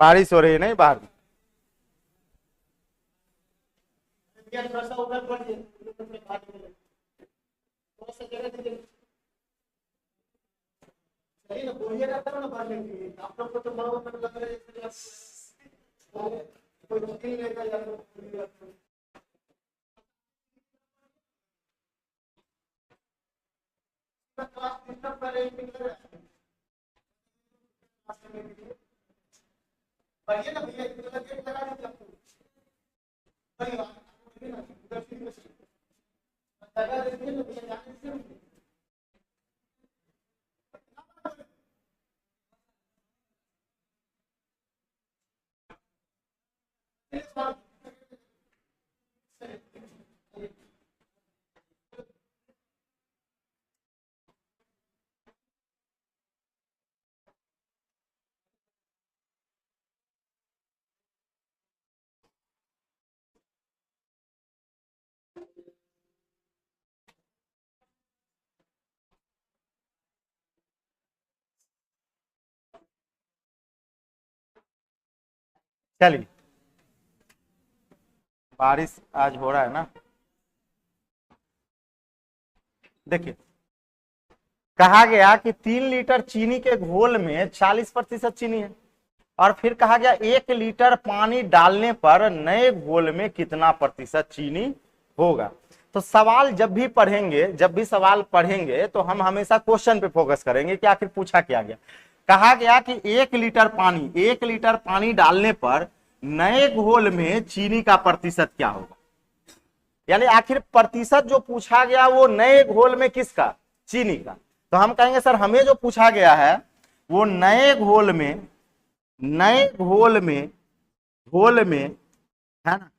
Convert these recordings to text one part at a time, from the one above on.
बारिश हो रही है नहीं बाहर में। चलिए, बारिश आज हो रहा है ना। देखिए, कहा गया कि 3 लीटर चीनी के घोल में 40% चीनी है, और फिर कहा गया 1 लीटर पानी डालने पर नए घोल में कितना प्रतिशत चीनी होगा। तो सवाल जब भी पढ़ेंगे, जब भी सवाल पढ़ेंगे तो हम हमेशा क्वेश्चन पे फोकस करेंगे कि आखिर पूछा क्या गया। कहा गया कि 1 लीटर पानी डालने पर नए घोल में चीनी का प्रतिशत क्या होगा। यानी आखिर प्रतिशत जो पूछा गया वो नए घोल में किसका, चीनी का। तो हम कहेंगे सर हमें जो पूछा गया है वो नए घोल में है ना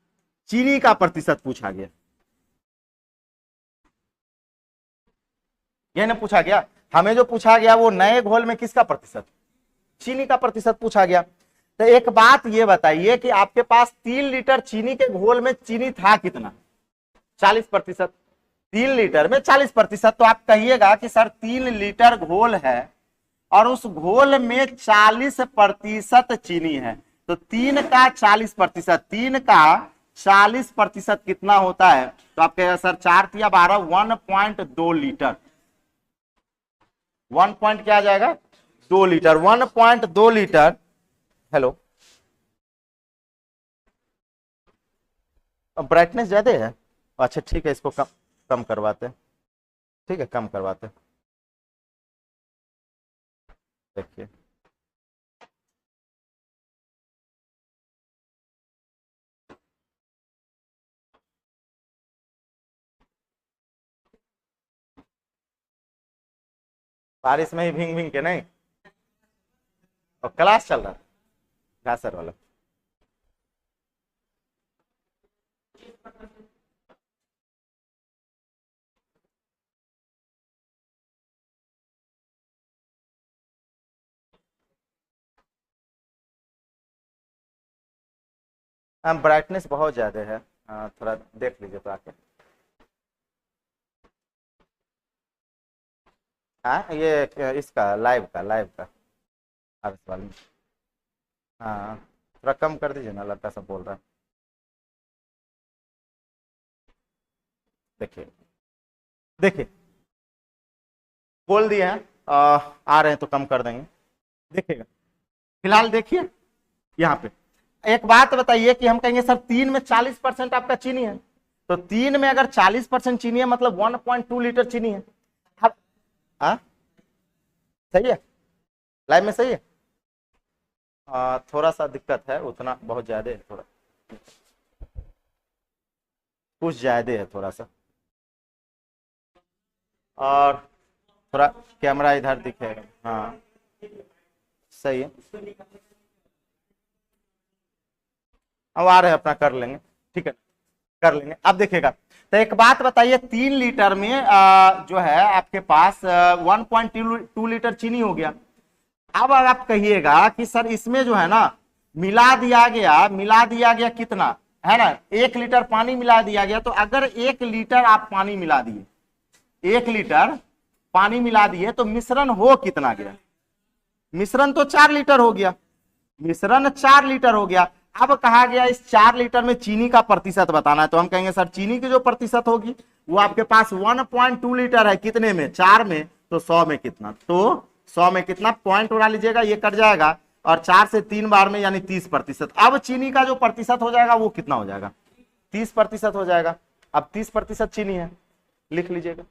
चीनी का प्रतिशत पूछा गया। यह ना पूछा गया, हमें जो पूछा गया वो नए घोल में किसका प्रतिशत, चीनी का प्रतिशत पूछा गया। तो एक बात ये बताइए कि आपके पास 3 लीटर चीनी के घोल में चीनी था कितना, 40%। 3 लीटर में 40%, तो आप कहिएगा कि सर 3 लीटर घोल है और उस घोल में 40% चीनी है, तो 3 का 40%, 3 का 40% कितना होता है। तो आप कहेगा सर 4 या 12, 1.2 लीटर। 1 पॉइंट क्या आ जाएगा, 2 लीटर। 1.2 लीटर। हेलो, ब्राइटनेस ज्यादा है। अच्छा ठीक है, इसको कम करवाते हैं। ठीक है, कम करवाते हैं। देखिए, बारिश में ही भींग भींग के नहीं, और क्लास चल रहा घासर वाला। ब्राइटनेस बहुत ज्यादा है, थोड़ा देख लीजिए तो आके। हाँ, ये इसका लाइव का आवेश वाले में। हाँ, थोड़ा कम कर दीजिए ना, लड़का सब बोल रहा है। देखिए देखिए, बोल दिए हैं, आ रहे हैं तो कम कर देंगे। देखिएगा, फिलहाल देखिए यहाँ पे एक बात बताइए कि हम कहेंगे सर 3 में 40% आपका चीनी है, तो 3 में अगर 40% चीनी है मतलब 1.2 लीटर चीनी है। अब सही है, लाइव में सही है। थोड़ा सा दिक्कत है, उतना बहुत ज्यादा है, थोड़ा कुछ ज्यादा है थोड़ा सा। और थोड़ा कैमरा इधर दिखेगा। हाँ सही है, अब आ रहे हैं, अपना कर लेंगे। ठीक है, कर लेंगे। अब देखिएगा, तो एक बात बताइए, 3 लीटर में जो है आपके पास 1.2 लीटर चीनी हो गया। अब अगर आप कहिएगा कि सर इसमें जो है ना मिला दिया गया कितना है ना, 1 लीटर पानी मिला दिया गया। तो अगर 1 लीटर आप पानी मिला दिए, 1 लीटर पानी मिला दिए, तो मिश्रण हो कितना गया, मिश्रण तो 4 लीटर हो गया। मिश्रण 4 लीटर हो गया। अब कहा गया इस 4 लीटर में चीनी का प्रतिशत बताना है, तो हम कहेंगे सर चीनी की जो प्रतिशत होगी वो आपके पास 1.2 लीटर है, कितने में, 4 में, तो 100 में कितना, तो 100 में कितना, पॉइंट उड़ा लीजिएगा, ये कट जाएगा, और 4 से 3 बार में यानी 30%। अब चीनी का जो प्रतिशत हो जाएगा वो कितना हो जाएगा, 30% हो जाएगा। अब 30% चीनी है, लिख लीजिएगा।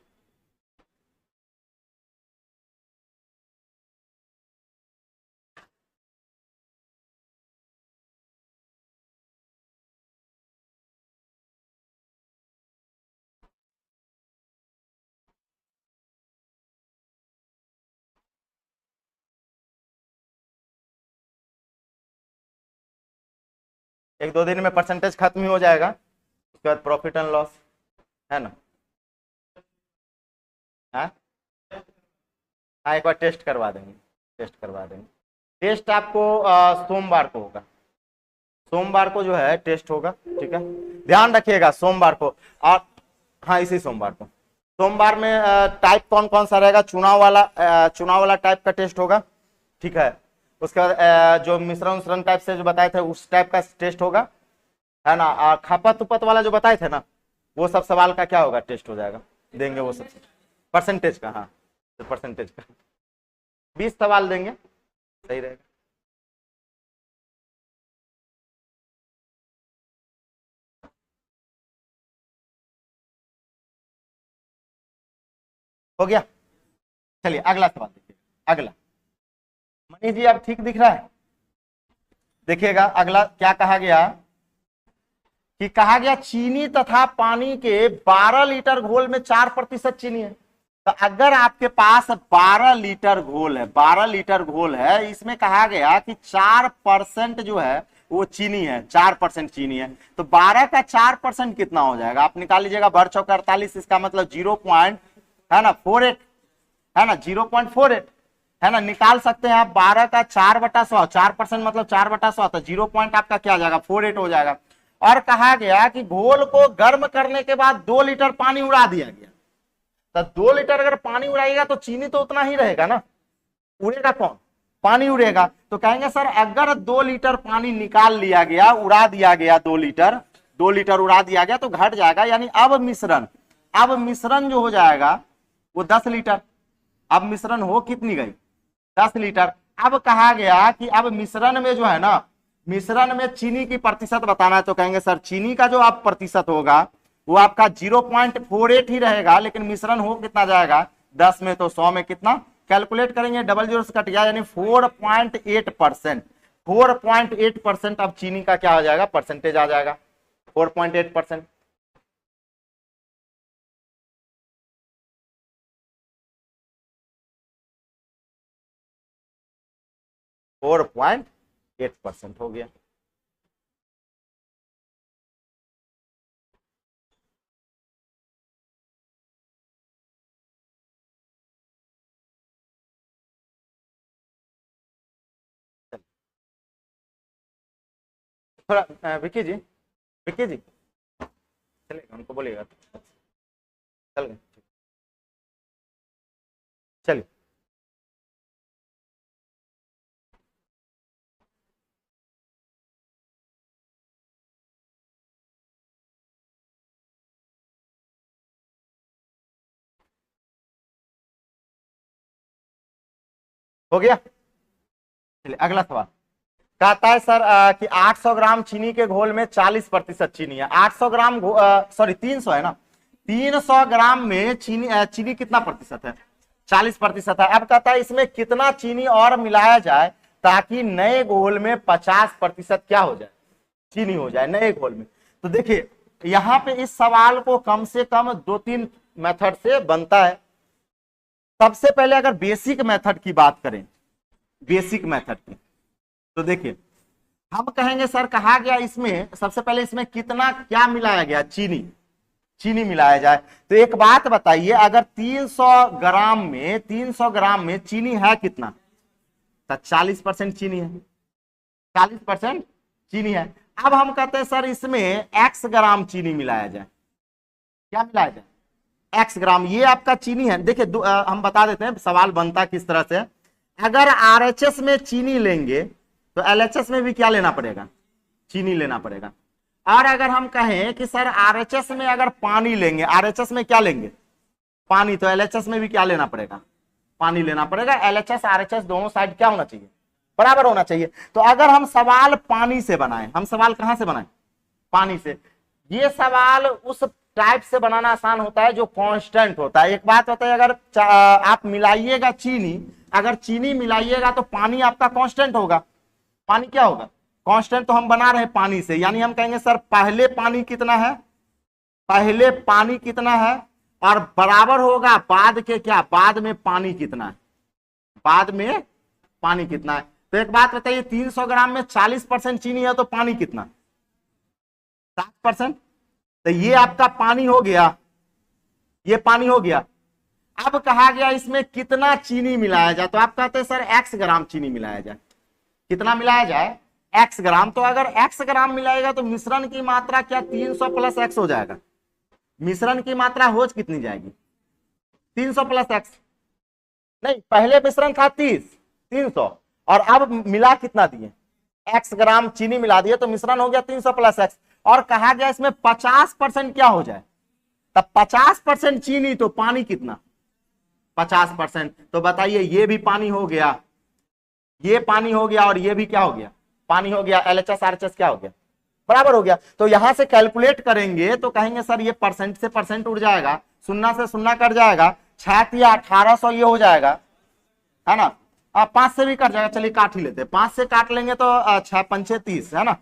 एक दो दिन में परसेंटेज खत्म ही हो जाएगा, उसके बाद प्रॉफिट एंड लॉस है ना। हाँ हाँ, एक बार टेस्ट करवा देंगे, टेस्ट करवा देंगे। टेस्ट आपको सोमवार को होगा, सोमवार को जो है टेस्ट होगा, ठीक है, ध्यान रखिएगा सोमवार को। और हाँ, इसी सोमवार को, सोमवार में टाइप कौन कौन सा रहेगा, चुनाव वाला टाइप का टेस्ट होगा, ठीक है। उसके बाद जो मिश्रण टाइप से जो बताए थे उस टाइप का टेस्ट होगा, है ना। और खपत उपत वाला जो बताए थे ना, वो सब सवाल का क्या होगा, टेस्ट हो जाएगा, देंगे वो सब परसेंटेज का। हाँ, तो परसेंटेज का 20 सवाल देंगे, सही रहेगा। हो गया, चलिए अगला सवाल देखिए। अगला मनीष जी, अब ठीक दिख रहा है, देखिएगा अगला क्या कहा गया, कि कहा गया चीनी तथा पानी के 12 लीटर घोल में 4% चीनी है। तो अगर आपके पास 12 लीटर घोल है, 12 लीटर घोल है, इसमें कहा गया कि 4% जो है वो चीनी है, 4% चीनी है, तो 12 का 4% कितना हो जाएगा, आप निकाल लीजिएगा, भर चौक 48, इसका मतलब 0 पॉइंट, है ना, 48, है ना, 0.48, है ना, निकाल सकते हैं आप। 12 का 4/100, 4% मतलब 4/100, तो 0 पॉइंट आपका क्या आ जाएगा, 48 हो जाएगा। और कहा गया कि घोल को गर्म करने के बाद 2 लीटर पानी उड़ा दिया गया, तो 2 लीटर अगर पानी उड़ाएगा तो चीनी तो उतना ही रहेगा ना, उड़ेगा कौन, पानी उड़ेगा। तो कहेंगे सर अगर 2 लीटर पानी निकाल लिया गया, उड़ा दिया गया, 2 लीटर उड़ा दिया गया, तो घट जाएगा, यानी अब मिश्रण जो हो जाएगा वो 10 लीटर। अब मिश्रण हो कितनी गई, 10 लीटर। अब कहा गया कि अब मिश्रण में जो है ना, मिश्रण में चीनी की प्रतिशत बताना है, तो कहेंगे सर चीनी का जो आप प्रतिशत होगा वो आपका 0.48 ही रहेगा, लेकिन मिश्रण हो कितना जाएगा, 10 में, तो 100 में कितना, कैलकुलेट करेंगे, डबल जीरो से कट गया, यानी 4.8%, 4.8% अब चीनी का क्या हो जाएगा, परसेंटेज आ जाएगा, 4.8%। फोर पॉइंट 8% हो गया। थोड़ा विक्की जी, विक्की जी चलेगा, उनको बोलिएगा, चल गए, चलिए। हो गया, चलिए अगला सवाल। कहता है सर कि 800 ग्राम चीनी के घोल में 40% चीनी है। 800 ग्राम सॉरी 300 है ना, 300 ग्राम में चीनी कितना प्रतिशत है, 40% है। अब कहता है इसमें कितना चीनी और मिलाया जाए ताकि नए घोल में 50% क्या हो जाए, चीनी हो जाए नए घोल में। तो देखिए यहां पे इस सवाल को कम से कम 2-3 मेथड से बनता है। सबसे पहले अगर बेसिक मेथड की बात करें, बेसिक मेथड की, तो देखिए हम कहेंगे सर कहा गया इसमें सबसे पहले इसमें कितना क्या मिलाया गया, चीनी मिलाया जाए। तो एक बात बताइए, अगर 300 ग्राम में चीनी है कितना, तो 40% चीनी है, 40% चीनी है। अब हम कहते हैं सर इसमें x ग्राम चीनी मिलाया जाए, क्या मिलाया जाए, x ग्राम, ये आपका चीनी है। देखिए हम बता देते हैं सवाल बनता किस तरह से। अगर RHS में चीनी लेंगे तो एलएचएस में भी क्या लेना पड़ेगा, चीनी लेना पड़ेगा। और अगर हम कहें कि सर आरएचएस में अगर पानी लेंगे, आरएचएस में क्या लेंगे, पानी, तो एलएचएस में भी क्या लेना पड़ेगा, पानी लेना पड़ेगा। एलएचएस आरएचएस दोनों साइड क्या होना चाहिए, बराबर होना चाहिए। तो अगर हम सवाल पानी से बनाएं, हम सवाल कहां से बनाएं, पानी से। ये सवाल उस टाइप से बनाना आसान होता है जो कांस्टेंट होता है। एक बात होता है, अगर आप मिलाइएगा चीनी, अगर चीनी मिलाइएगा तो पानी आपका कांस्टेंट होगा। पानी क्या होगा, कांस्टेंट। तो हम बना रहे हैं पानी से, यानी हम कहेंगे सर पहले पानी कितना है, पहले पानी कितना है, और बराबर होगा बाद के क्या, बाद में पानी कितना है, बाद में पानी कितना है। तो एक बात बताइए, 300 ग्राम में 40% चीनी है तो पानी कितना, 60%। तो ये आपका पानी हो गया, ये पानी हो गया। अब कहा गया इसमें कितना चीनी मिलाया जाए, तो आप कहते हैं सर x ग्राम चीनी मिलाया जाए। कितना मिलाया जाए, x ग्राम। तो अगर x ग्राम मिलाएगा तो मिश्रण की मात्रा क्या 300 प्लस x हो जाएगा। मिश्रण की मात्रा हो कितनी जाएगी, 300 प्लस x। नहीं, पहले मिश्रण था 300 और अब मिला कितना दिए, x ग्राम चीनी मिला दिए, तो मिश्रण हो गया 300 प्लस x। और कहा गया इसमें 50% क्या हो जाए, तब 50% चीनी तो पानी कितना, 50%। तो बताइए ये भी पानी हो गया, ये पानी हो गया, और ये भी क्या हो गया, पानी हो गया। एलएचएस आरएचएस क्या हो गया, बराबर हो गया। तो यहां से कैलकुलेट करेंगे तो कहेंगे सर ये परसेंट से परसेंट उड़ जाएगा, शून्य से शून्य कट जाएगा, 6 या 1800 ये हो जाएगा, है ना। 5 से भी कट जाएगा, चलिए काट ही लेते, 5 से काट लेंगे तो 6 पंचे 30, है ना।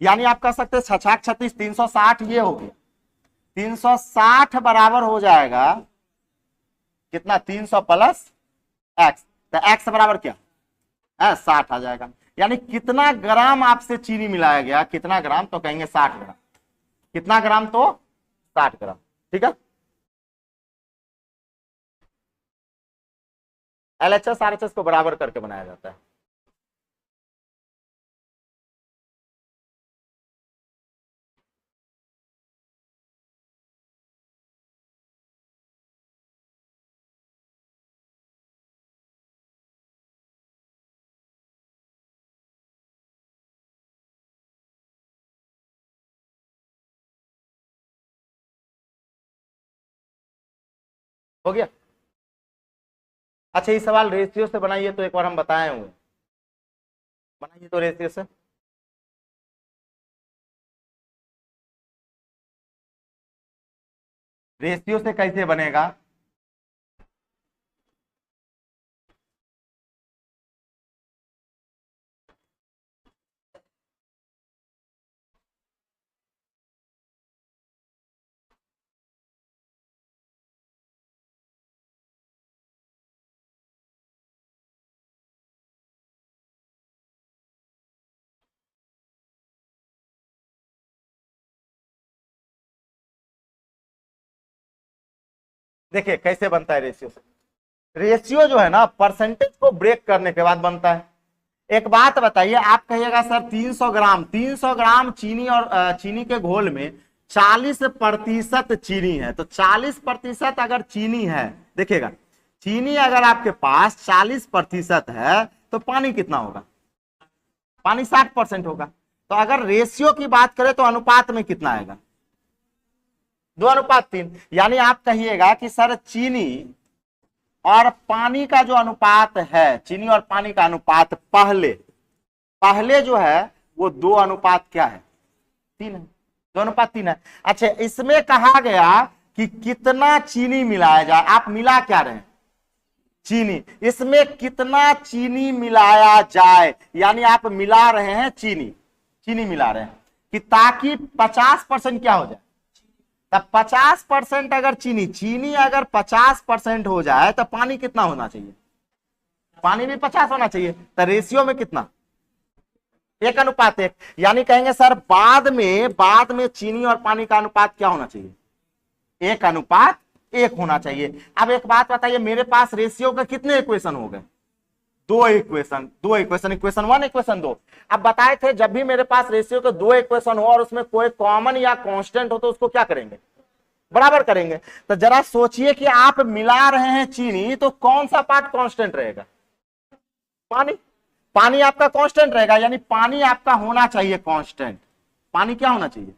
यानी आप कह सकते हैं 6 36 360 ये हो गया, 360 बराबर हो जाएगा कितना, 300 प्लस एक्स। तो एक्स बराबर क्या है, 60 आ जाएगा। यानी कितना ग्राम आपसे चीनी मिलाया गया, कितना ग्राम, तो कहेंगे 60 ग्राम। कितना ग्राम, तो 60 ग्राम, ठीक है। एलएचएस आरएचएस को बराबर करके बनाया जाता है। हो गया। अच्छा, ये सवाल रेशियो से बनाइए, तो एक बार हम बताए हुए, बनाइए तो रेशियो से। रेशियो से कैसे बनेगा, देखिए कैसे बनता है रेशियो से। रेशियो जो है ना, परसेंटेज को ब्रेक करने के बाद बनता है। एक बात बताइए, आप कहिएगा सर 300 ग्राम चीनी, और चीनी के घोल में 40% चीनी है। तो 40% अगर चीनी है, देखिएगा चीनी अगर आपके पास 40% है तो पानी कितना होगा, पानी 60% होगा। तो अगर रेशियो की बात करें तो अनुपात में कितना आएगा, 2:3। यानी आप कहिएगा कि सर चीनी और पानी का जो अनुपात है, चीनी और पानी का अनुपात पहले जो है वो 2:3 क्या है, 3 है, 2:3 है। अच्छा, इसमें कहा गया कि कितना चीनी मिलाया जाए, आप मिला क्या रहे हैं, चीनी। इसमें कितना चीनी मिलाया जाए, यानी आप मिला रहे हैं चीनी मिला रहे हैं कि ताकि 50% क्या हो जाए। तब 50% अगर चीनी अगर 50% हो जाए तो पानी कितना होना चाहिए, पानी भी 50 होना चाहिए। तो रेशियो में कितना, 1:1। यानी कहेंगे सर बाद में चीनी और पानी का अनुपात क्या होना चाहिए, 1:1 होना चाहिए। अब एक बात बताइए, मेरे पास रेशियो के कितने इक्वेशन हो गए, 2 इक्वेशन, इक्वेशन 1 इक्वेशन 2। अब बताए थे जब भी मेरे पास रेशियो के 2 इक्वेशन हो और उसमें कोई कॉमन या कांस्टेंट हो तो उसको क्या करेंगे, बराबर करेंगे। तो जरा सोचिए कि आप मिला रहे हैं चीनी, तो कौन सा पार्ट कांस्टेंट रहेगा, पानी। पानी आपका कांस्टेंट रहेगा, यानी पानी आपका होना चाहिए कांस्टेंट। पानी क्या होना चाहिए?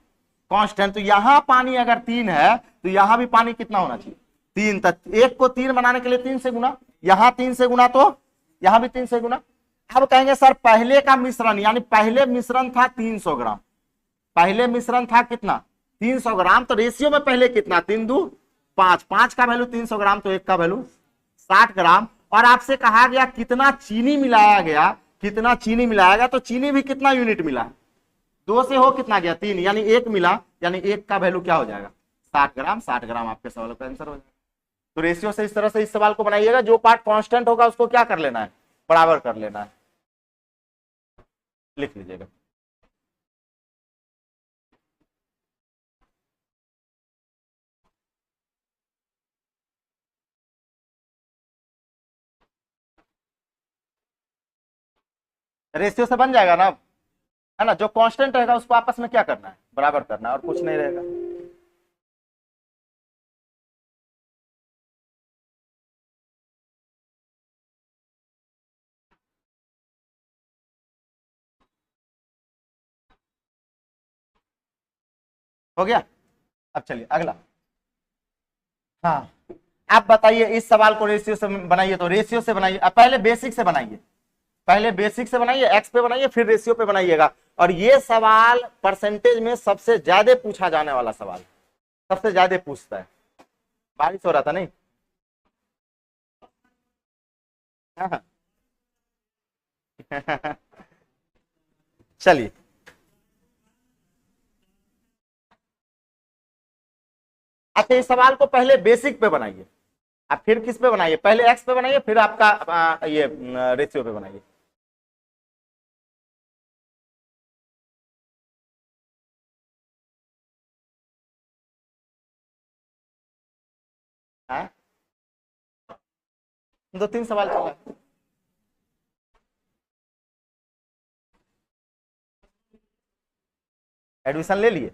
कांस्टेंट। तो यहां पानी अगर 3 है तो यहां भी पानी कितना होना चाहिए? 3। तक 1 को 3 बनाने के लिए 3 से गुना, यहां 3 से गुना, तो यहां भी 3 से गुना। अब कहेंगे सर पहले का मिश्रण, यानी पहले मिश्रण था 300 ग्राम, पहले मिश्रण था कितना? 300 ग्राम। तो रेशियो में पहले कितना? 3 दूनी 5, 5 का वैल्यू 300 ग्राम, तो 1 का वैल्यू 60 ग्राम। और आपसे कहा गया कितना चीनी मिलाया गया, कितना चीनी मिलाया गया, तो चीनी भी कितना यूनिट मिला? 2 से हो कितना गया? 3, यानी 1 मिला, यानी 1 का वैल्यू क्या हो जाएगा? 60 ग्राम। 60 ग्राम आपके सवाल का आंसर हो जाएगा। तो रेशियो से इस तरह से इस सवाल को बनाइएगा, जो पार्ट कांस्टेंट होगा उसको क्या कर लेना है? बराबर कर लेना है। लिख लीजिएगा। रेशियो से बन जाएगा ना, है ना? जो कांस्टेंट रहेगा उसको आपस में क्या करना है? बराबर करना है, और कुछ नहीं रहेगा। हो गया। अब चलिए अगला। हाँ, आप बताइए इस सवाल को रेशियो से बनाइए, तो रेशियो से बनाइए। अब पहले बेसिक से बनाइए, पहले बेसिक से बनाइए, एक्स पे बनाइए, फिर रेशियो पे बनाइएगा। और ये सवाल परसेंटेज में सबसे ज्यादा पूछा जाने वाला सवाल, सबसे ज्यादा पूछता है। बारिश हो रहा था नहीं? हाँ। चलिए, अच्छा इस सवाल को पहले बेसिक पे बनाइए, आप फिर किस पे बनाइए? पहले एक्स पे बनाइए, फिर आपका ये रेशियो पे बनाइए। हाँ? 2-3 सवाल चला। एडमिशन ले लिए?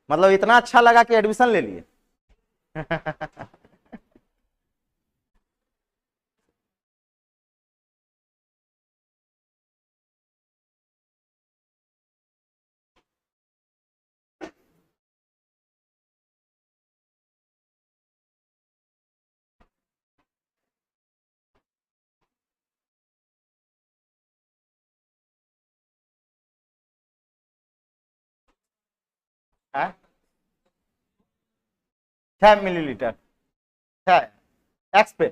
मतलब इतना अच्छा लगा कि एडमिशन ले लिए? हाँ? 6 मिलीलीटर, 6 एक्स पे।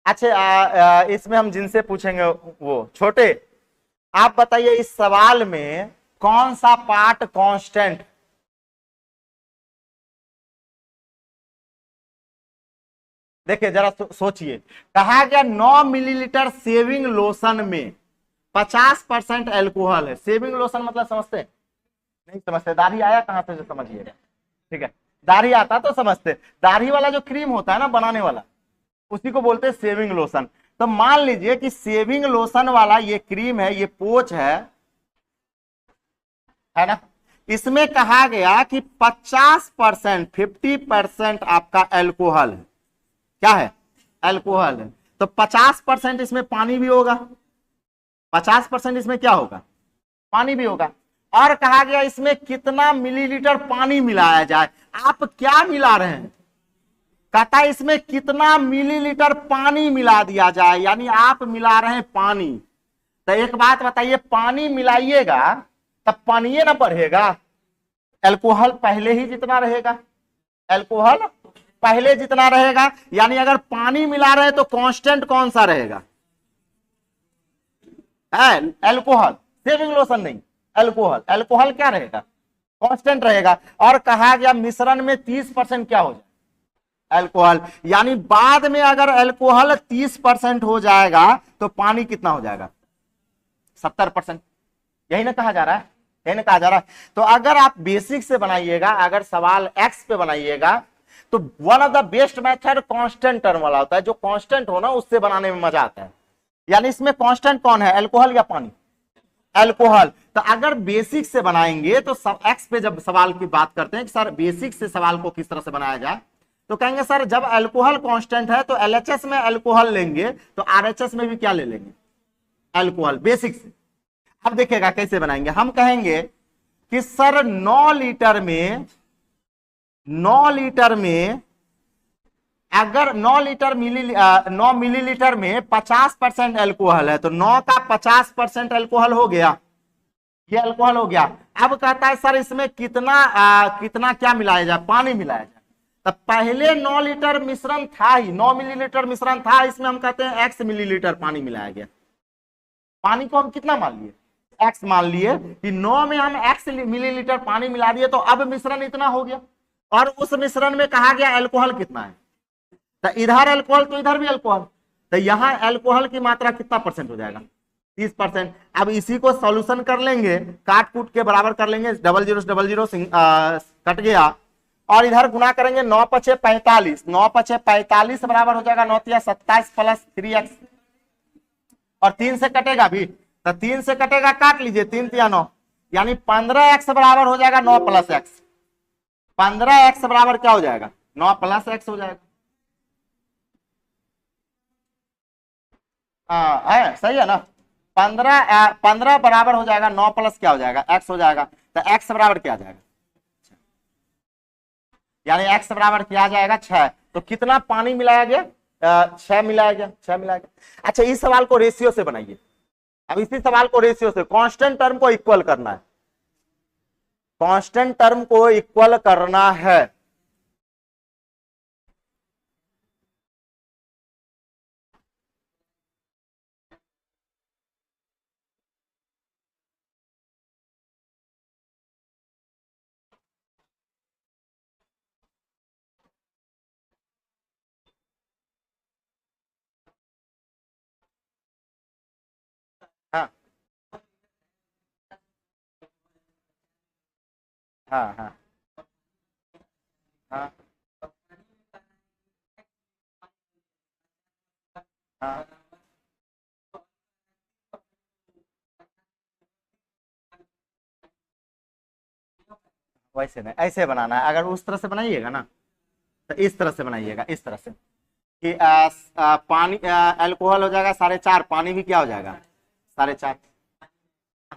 अच्छा इसमें हम जिनसे पूछेंगे वो छोटे, आप बताइए इस सवाल में कौन सा पार्ट कांस्टेंट? देखिए जरा सोचिए, कहा गया 9 मिलीलीटर सेविंग लोशन में 50% एल्कोहल है। सेविंग लोशन मतलब समझते हैं? नहीं समझते? दाढ़ी आया कहां से जो समझिएगा, ठीक है? दाढ़ी आता तो समझते। दाढ़ी वाला जो क्रीम होता है ना बनाने वाला, उसी को बोलते हैं सेविंग लोशन। तो मान लीजिए कि सेविंग लोशन वाला ये क्रीम है, ये पोच है ना? इसमें कहा गया कि 50%, 50% आपका एल्कोहल है। क्या है? एल्कोहल है। तो 50% इसमें पानी भी होगा, 50% इसमें क्या होगा? पानी भी होगा। और कहा गया इसमें कितना मिलीलीटर पानी मिलाया जाए। आप क्या मिला रहे हैं? कहता है इसमें कितना मिलीलीटर पानी मिला दिया जाए, यानी आप मिला रहे हैं पानी। तो एक बात बताइए, पानी मिलाइएगा तब पानी ना बढ़ेगा? एल्कोहल पहले ही जितना रहेगा, एल्कोहल पहले जितना रहेगा, यानी अगर पानी मिला रहे तो कांस्टेंट कौन सा रहेगा? एल्कोहल, सेविंग लोशन नहीं, एल्कोहल। एल्कोहल क्या रहेगा? कांस्टेंट रहेगा। और कहा गया मिश्रण में 30% क्या हो जाए? एल्कोहल। यानी बाद में अगर एल्कोहल 30% हो जाएगा तो पानी कितना हो जाएगा? 70%। यही ना कहा जा रहा है, यही ना कहा जा रहा है। तो अगर आप बेसिक से बनाइएगा, अगर सवाल एक्स पे बनाइएगा, तो one of the best method constant term वाला होता है। जो कांस्टेंट हो ना उससे बनाने में मजा आता है। यानी इसमें कांस्टेंट कौन है, एल्कोहल या पानी? एल्कोहल। तो अगर बेसिक से बनाएंगे तो सब एक्स पे जब सवाल की बात करते हैं कि सर बेसिक से सवाल को किस तरह से बनाया जाए, तो कहेंगे सर जब एल्कोहल कांस्टेंट है तो एलएचएस में एल्कोहल लेंगे तो आरएचएस में भी क्या ले लेंगे? अल्कोहल बेसिक से। अब देखिएगा कैसे बनाएंगे, हम कहेंगे कि सर 9 लीटर में अगर 9 मिलीलीटर में 50% अल्कोहल है तो 9 का 50% अल्कोहल हो गया, ये अल्कोहल हो गया। अब कहता है सर इसमें कितना क्या मिलाया जाए, पानी मिलाया जाए। तो पहले 9 लीटर मिश्रण था ही, 9 मिलीलीटर मिश्रण था, इसमें हम कहते हैं x मिलीलीटर पानी मिलाया गया। पानी को हम कितना मान लिए, x मान लिए कि 9 में हम x मिलीलीटर पानी मिला दिए, तो अब मिश्रण इतना हो गया। और उस मिश्रण में कहा गया अल्कोहल कितना है, तो इधर अल्कोहल तो इधर भी अल्कोहल, तो यहां अल्कोहल की मात्रा कितना परसेंट हो जाएगा, 30%। अब इसी को सॉल्यूशन कर लेंगे, काट कूट के बराबर कर लेंगे, 00 कट गया, और इधर गुना करेंगे 9 पचे 45, 9 पचे 45 बराबर हो जाएगा 9 तिया 27 प्लस 3x, और 3 से कटेगा भी, तो 3 से कटेगा, काट लीजिए, 3 तिया 9, यानी 15x बराबर हो जाएगा 9 प्लस x। 15x बराबर क्या हो जाएगा, 9 प्लस x हो जाएगा। है सही है ना, 15 बराबर हो जाएगा 9 प्लस क्या हो जाएगा, x हो जाएगा। तो x बराबर क्या आ जाएगा, यानी x बराबर क्या आ जाएगा, 6। तो कितना पानी मिलाया गया, 6 मिलाया गया, 6 मिलाया गया। अच्छा, इस सवाल को रेशियो से बनाइए। अब इसी सवाल को रेशियो से, कांस्टेंट टर्म को इक्वल करना है, कांस्टेंट टर्म को इक्वल करना है। हाँ हाँ हाँ हाँ हाँ, वैसे नहीं, ऐसे बनाना है। अगर उस तरह से बनाइएगा ना, तो इस तरह से बनाइएगा, इस तरह से कि पानी अल्कोहल हो जाएगा 4.5, पानी भी क्या हो जाएगा 4.5।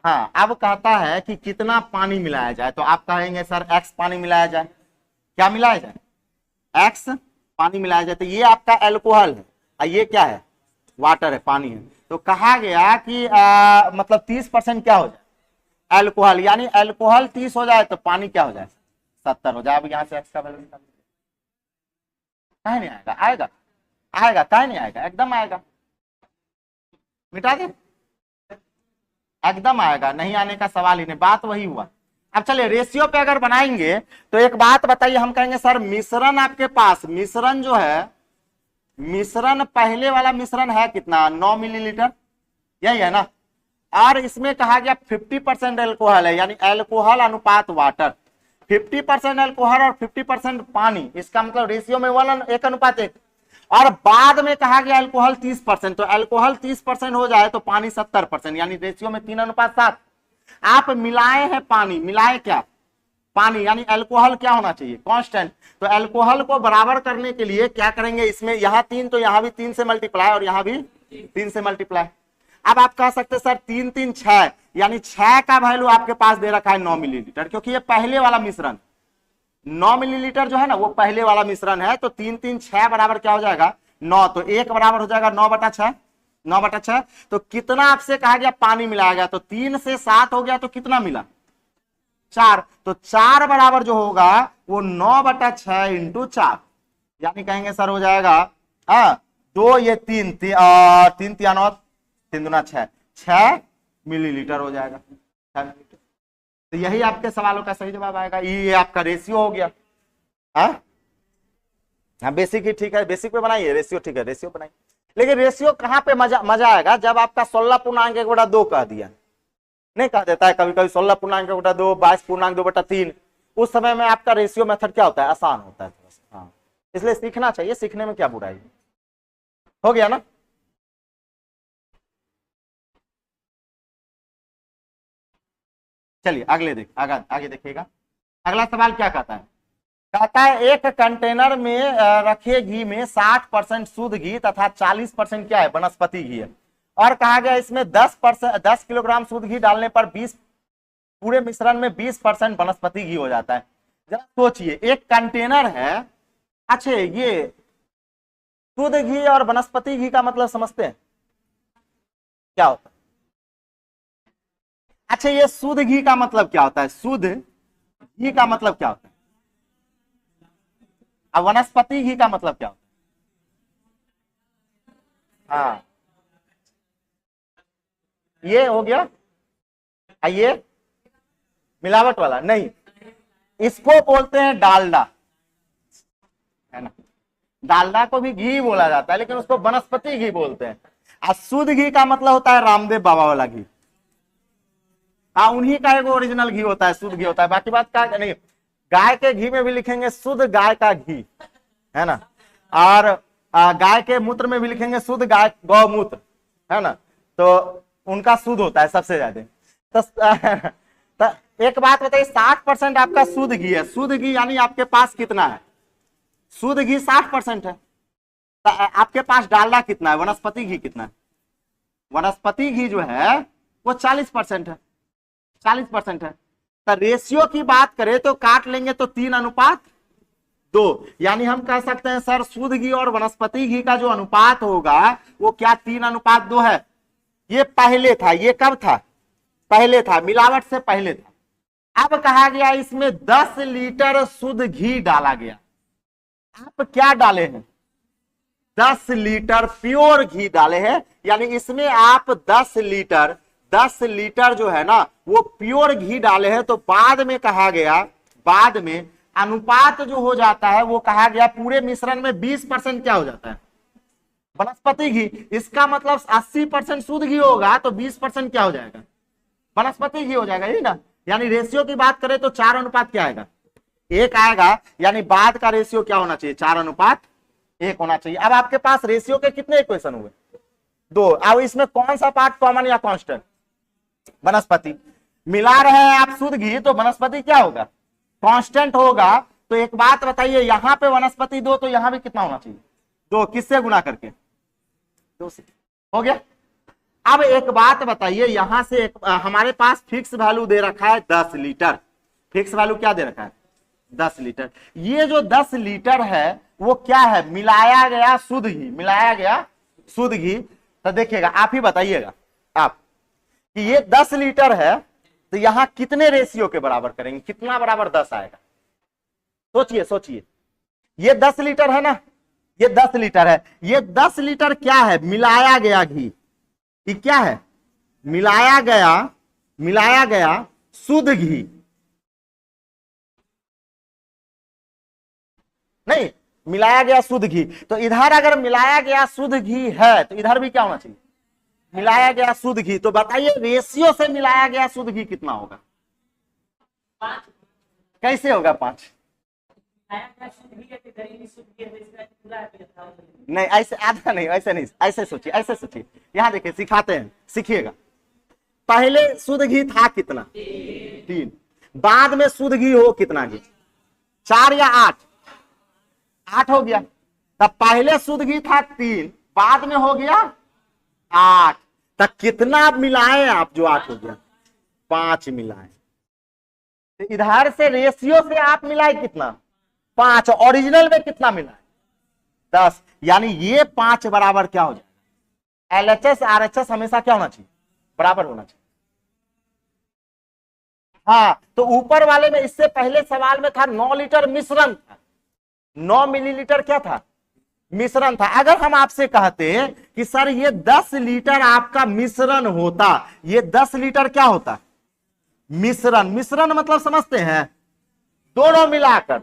हाँ, अब कहता है कि कितना पानी मिलाया जाए, तो आप कहेंगे सर x पानी मिलाया जाए, क्या मिलाया जाए, x पानी मिलाया जाए। तो ये आपका अल्कोहल है और ये क्या है, वाटर है, पानी है। तो कहा गया कि मतलब 30% क्या हो जाए अल्कोहल, यानी अल्कोहल 30 हो जाए तो पानी क्या हो जाए 70 हो जाए। अब यहाँ से x का वैल्यू निकाल, काहे नहीं आएगा, आएगा आएगा, काहे नहीं आएगा, एकदम आएगा, मिटा दे, एकदम आएगा, नहीं आने का सवाल ही नहीं, बात वही हुआ। अब चलिए रेशियो पे अगर बनाएंगे तो एक बात बताइए, हम कहेंगे सर मिश्रण आपके पास, मिश्रण जो है, मिश्रण पहले वाला मिश्रण है कितना 9 मिलीलीटर, यही है ना, और इसमें कहा गया 50% अल्कोहल है, यानी अल्कोहल अनुपात वाटर, 50% अल्कोहल और 50% पानी, इसका मतलब रेशियो में 1:1। और बाद में कहा गया अल्कोहल 30%, तो अल्कोहल 30% हो जाए तो पानी 70%, यानी रेशियो में 3:7। आप मिलाए हैं पानी, मिलाए क्या, पानी, यानी अल्कोहल क्या होना चाहिए, कांस्टेंट। तो अल्कोहल को बराबर करने के लिए क्या करेंगे, इसमें यहां 3 तो यहां भी 3 से मल्टीप्लाई, और यहां भी 3 से मल्टीप्लाई। अब आप कह सकते सर 3 3 6, यानी 6 का वैल्यू आपके पास दे रखा है 9 मिलीलीटर, क्योंकि ये पहले वाला मिश्रण 9 मिलीलीटर जो है ना वो पहले वाला मिश्रण है। तो 3 3 6 बराबर क्या हो जाएगा 9, तो 1 बराबर हो जाएगा 9/6, 9/6। तो कितना आपसे कहा गया पानी मिलाया गया, तो 3 से 7 हो गया, तो कितना मिला 4, तो 4 बराबर जो होगा वो 9/6 इंटू 4, यानी कहेंगे सर हो जाएगा 2 ये 3 3 तिया 9, 3 दूना 6, 6 मिलीलीटर हो जाएगा, 6 मिलीलीटर। तो यही आपके सवालों का सही जवाब आएगा, ये आपका रेशियो हो गया। हाँ बेसिक ही ठीक है, बेसिक पे बनाइए, रेशियो ठीक है, रेशियो बनाइए। लेकिन रेशियो कहाँ पे मजा आएगा, जब आपका 16.1/2 कह दिया, नहीं कह देता है कभी कभी 16.1/2, 22.2/3, उस समय में आपका रेशियो मेथड क्या होता है, आसान होता है थोड़ा सा। हाँ, इसलिए सीखना चाहिए, सीखने में क्या बुराई, हो गया ना। चलिए आगे देखिएगा, अगला सवाल क्या कहता है, कहता है एक कंटेनर में रखे घी में 60% शुद्ध घी तथा 40% क्या है वनस्पति घी है, और कहा गया इसमें 10 किलोग्राम शुद्ध घी डालने पर 20 पूरे मिश्रण में 20% वनस्पति घी हो जाता है। जरा सोचिए, एक कंटेनर है, अच्छा ये शुद्ध घी और वनस्पति घी का मतलब समझते हैं क्या होता है? अच्छा, ये शुद्ध घी का मतलब क्या होता है? शुद्ध घी का मतलब क्या होता है? अब वनस्पति घी का मतलब क्या होता है? हाँ, ये हो गया। ये मिलावट वाला नहीं, इसको बोलते हैं डालडा, है ना। डालडा को भी घी बोला जाता है, लेकिन उसको वनस्पति घी बोलते हैं। और शुद्ध घी का मतलब होता है रामदेव बाबा वाला घी। हाँ, उन्हीं का एक ओरिजिनल घी होता है, शुद्ध घी होता है। बाकी बात का नहीं, गाय के घी में भी लिखेंगे शुद्ध गाय का घी, है ना। और गाय के मूत्र में भी लिखेंगे शुद्ध गाय गौमूत्र, है ना। तो उनका शुद्ध होता है सबसे ज्यादा। तो एक बात बताइए, 60% आपका शुद्ध घी है। शुद्ध घी यानी आपके पास कितना है? शुद्ध घी 60% है। तो आपके पास डालडा कितना है? वनस्पति घी कितना है? वनस्पति घी जो है वो 40% है, 40% है। तो रेशियो की बात करें तो काट लेंगे तो 3:2, यानी हम कह सकते हैं सर शुद्ध घी और वनस्पति घी का जो अनुपात होगा वो क्या 3:2 है? ये पहले था। ये कब था? पहले था, मिलावट से पहले था। अब कहा गया इसमें 10 लीटर शुद्ध घी डाला गया। आप क्या डाले हैं? 10 लीटर प्योर घी डाले हैं, यानी इसमें आप 10 लीटर जो है ना वो प्योर घी डाले हैं। तो बाद में कहा गया, बाद में अनुपात जो हो जाता है वो कहा गया पूरे मिश्रण में 20% क्या हो जाता है? वनस्पति घी। इसका मतलब 80% शुद्ध घी होगा तो 20% क्या हो जाएगा? वनस्पति घी हो जाएगा, यही ना। यानी रेशियो की बात करें तो 4:1 क्या आएगा? 1 आएगा। यानी बाद का रेशियो क्या होना चाहिए? 4:1 होना चाहिए। अब आपके पास रेशियो के कितने इक्वेशन हुए? 2। अब इसमें कौन सा पार्ट कॉमन या कांस्टेंट? वनस्पति। मिला रहे हैं आप शुद्ध घी तो वनस्पति क्या होगा? कांस्टेंट होगा। तो एक बात बताइए, यहां पे वनस्पति 2 तो यहां भी कितना होना चाहिए? 2। किससे गुना करके? 2 से। हो गया। अब एक बात बताइए, यहां से हमारे पास फिक्स वैल्यू दे रखा है 10 लीटर। फिक्स वैल्यू क्या दे रखा है? 10 लीटर। ये जो 10 लीटर है वो क्या है? मिलाया गया शुद्ध घी, मिलाया गया शुद्ध घी। तो देखिएगा, आप ही बताइएगा आप कि ये 10 लीटर है तो यहां कितने रेशियो के बराबर करेंगे? कितना बराबर 10 आएगा? सोचिए सोचिए। ये 10 लीटर है ना, ये 10 लीटर है। ये 10 लीटर क्या है? मिलाया गया घी। ये क्या है? मिलाया गया शुद्ध घी। नहीं, मिलाया गया शुद्ध घी। तो इधर अगर मिलाया गया शुद्ध घी है तो इधर भी क्या होना चाहिए? मिलाया गया शुद्ध घी। तो बताइए रेशियो से मिलाया गया शुद्ध घी कितना होगा? 5। कैसे होगा 5? नहीं, ऐसे आधा नहीं, ऐसे नहीं, ऐसे सोचिए, ऐसे सोचिए। यहां देखिए, सिखाते हैं, सीखिएगा। पहले शुद्ध घी था कितना? 3। बाद में शुद्ध घी हो कितना घी? 4 या 8? 8 हो गया। तब पहले शुद्ध घी था 3, बाद में हो गया 8। तब कितना मिलाए आप? जो 8 हो गया, 5 मिलाए। तो इधर से रेशियो से आप मिलाए कितना? 5। ओरिजिनल में कितना मिला है? 10। यानी ये 5 बराबर क्या हो जाएगा? LHS RHS हमेशा क्या होना चाहिए? बराबर होना चाहिए। हाँ, तो ऊपर वाले में, इससे पहले सवाल में था 9 लीटर मिश्रण था, 9 मिलीलीटर क्या था? मिश्रण था। अगर हम आपसे कहते कि सर ये 10 लीटर आपका मिश्रण होता, ये 10 लीटर क्या होता? मिश्रण। मिश्रण मतलब समझते हैं? दोनों मिलाकर।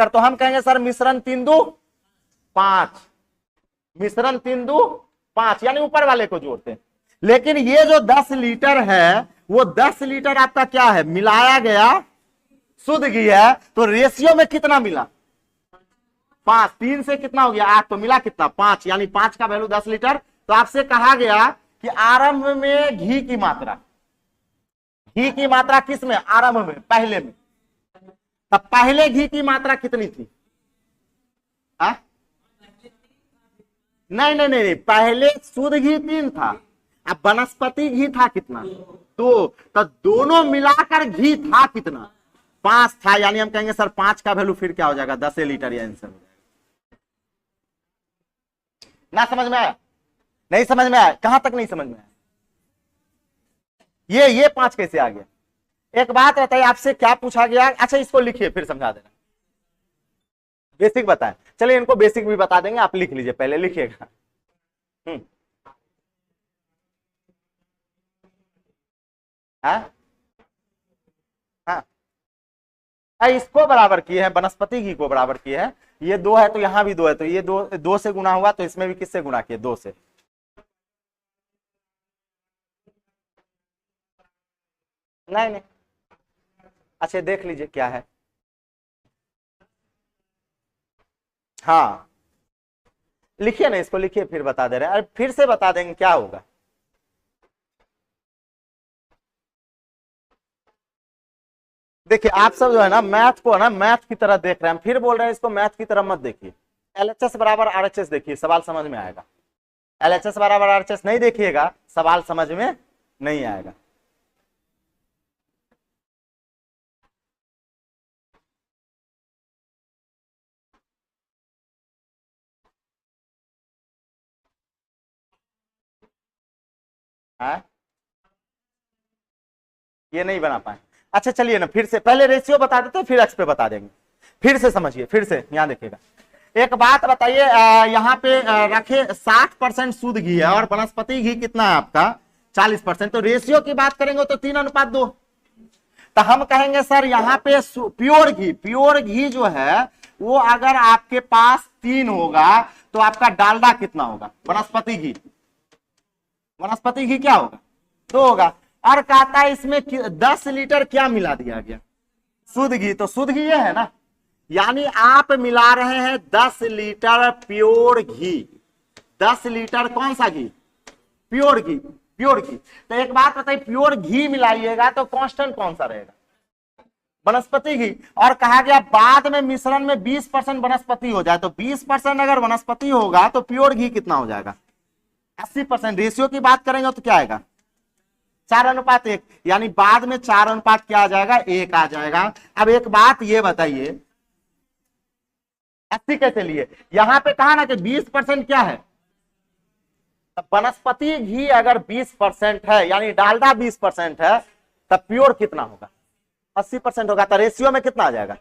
तो हम कहेंगे सर मिश्रण 3 2 5, मिश्रण 3 2 5, यानी ऊपर वाले को जोड़ते हैं। लेकिन ये जो 10 लीटर है वो 10 लीटर आपका क्या है? मिलाया गया शुद्ध घी है। तो रेशियो में कितना मिला? 5। 3 से कितना हो गया? 8। तो मिला कितना? 5। यानी 5 का वैल्यू 10 लीटर। तो आपसे कहा गया कि आरंभ में घी की मात्रा किस में? आरंभ में, पहले में। तब पहले घी की मात्रा कितनी थी? नहीं नहीं नहीं नहीं, पहले शुद्ध घी 3 था, अब वनस्पति घी था कितना, तो दोनों मिलाकर घी था कितना, 5 था। यानी हम कहेंगे सर 5 का वैल्यू फिर क्या हो जाएगा, 10 लीटर या आंसर हो जाएगा। ना समझ में आया, नहीं समझ में आया, कहां तक नहीं समझ में आया, ये 5 कैसे आ गया। एक बात बताइए, आपसे क्या पूछा गया, अच्छा इसको लिखिए फिर समझा देना, बेसिक बताएं, चलिए इनको बेसिक भी बता देंगे, आप लिख लीजिए, पहले लिखिएगा। हाँ हाँ, इसको बराबर किए हैं, वनस्पति घी को बराबर किए हैं, ये 2 है तो यहां भी 2 है, तो ये 2 से गुना हुआ, तो इसमें भी किससे गुना किए, 2 से। नहीं नहीं, अच्छा देख लीजिए क्या है। हाँ लिखिए ना, इसको लिखिए फिर बता दे रहे हैं, अरे फिर से बता देंगे क्या होगा। देखिए आप सब जो है ना मैथ को ना मैथ की तरह देख रहे हैं, फिर बोल रहे हैं इसको मैथ की तरह मत देखिए। एलएचएस बराबर आरएचएस देखिए, सवाल समझ में आएगा। एलएचएस बराबर आरएचएस नहीं देखिएगा, सवाल समझ में नहीं आएगा। है? ये नहीं बना पाए, अच्छा चलिए ना फिर से, पहले रेशियो बता देते फिर एक्स पे बता देंगे, फिर से समझिए, फिर से यहां देखिएगा। एक बात बताइए, यहाँ पे रखे 60% शुद्ध घी है और वनस्पति घी कितना है आपका 40%, तो रेशियो की बात करेंगे तो 3:2। तो हम कहेंगे सर यहाँ पे प्योर घी जो है वो अगर आपके पास 3 होगा तो आपका डालडा कितना होगा, वनस्पति घी क्या होगा, 2 होगा। और कहता है इसमें 10 लीटर क्या मिला दिया गया, शुद्ध घी, तो शुद्ध घी ये है ना, यानी आप मिला रहे हैं 10 लीटर प्योर घी, 10 लीटर कौन सा घी, प्योर घी। तो एक बात बताइए, प्योर घी मिलाइएगा तो कांस्टेंट कौन सा रहेगा, वनस्पति घी। और कहा गया बाद में मिश्रण में 20% वनस्पति हो जाए, तो 20% अगर वनस्पति होगा तो प्योर घी कितना हो जाएगा, 80%। रेशियो की बात करेंगे तो क्या आएगा, 4:1, यानी बाद में 4 क्या आ जाएगा, 1 आ जाएगा। अब एक बात ये बताइए 80 कैसे लिए, यहां पे कहा ना कि 20% क्या है, वनस्पति घी अगर 20% है यानी डालडा 20% है, तब प्योर कितना होगा, 80% होगा, तो रेशियो में कितना आ जाएगा,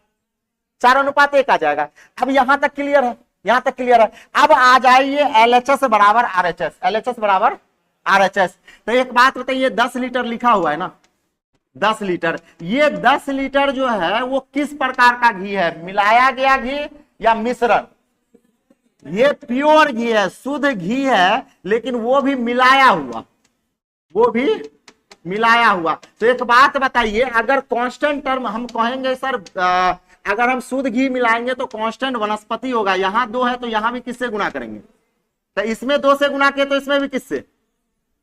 4:1 आ जाएगा। अब यहां तक क्लियर है, यहां तक क्लियर है। अब आ जाइए एलएचएस बराबर आरएचएस, एलएचएस बराबर आरएचएस। तो एक बात बताइए, 10 लीटर लिखा हुआ है ना, 10 लीटर, ये 10 लीटर जो है वो किस प्रकार का घी है, मिलाया गया घी या मिश्रण, ये प्योर घी है, शुद्ध घी है, लेकिन वो भी मिलाया हुआ, तो एक बात बताइए, अगर कांस्टेंट टर्म हम कहेंगे सर, अगर हम शुद्ध घी मिलाएंगे तो कांस्टेंट वनस्पति होगा, यहां 2 है तो यहां भी किससे गुना करेंगे, तो इसमें 2 से गुना किए तो इसमें भी किससे,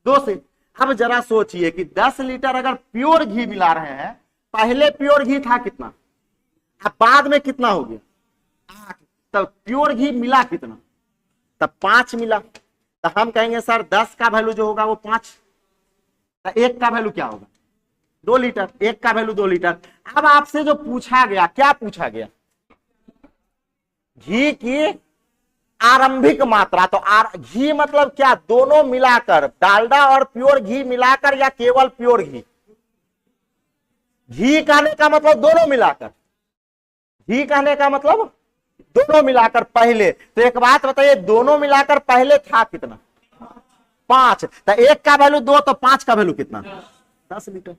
2 से। अब जरा सोचिए कि 10 लीटर अगर प्योर घी मिला रहे हैं, पहले प्योर घी था कितना, अब बाद में कितना हो गया, 8, तब प्योर घी मिला कितना, तब 5 मिला। तो हम कहेंगे सर 10 का वैल्यू जो होगा वो 5, तो 1 का वैल्यू क्या होगा, 2 लीटर, 1 का वैल्यू 2 लीटर। अब आपसे जो पूछा गया, क्या पूछा गया, घी की आरंभिक मात्रा, तो घी मतलब क्या, दोनों मिलाकर, डालडा और प्योर घी मिलाकर या केवल प्योर घी, घी कहने का मतलब दोनों मिलाकर, घी कहने का मतलब दोनों मिलाकर पहले। तो एक बात बताइए, दोनों मिलाकर पहले था कितना, 5, तो 1 का वैल्यू 2, तो 5 का वैल्यू कितना, 10 लीटर।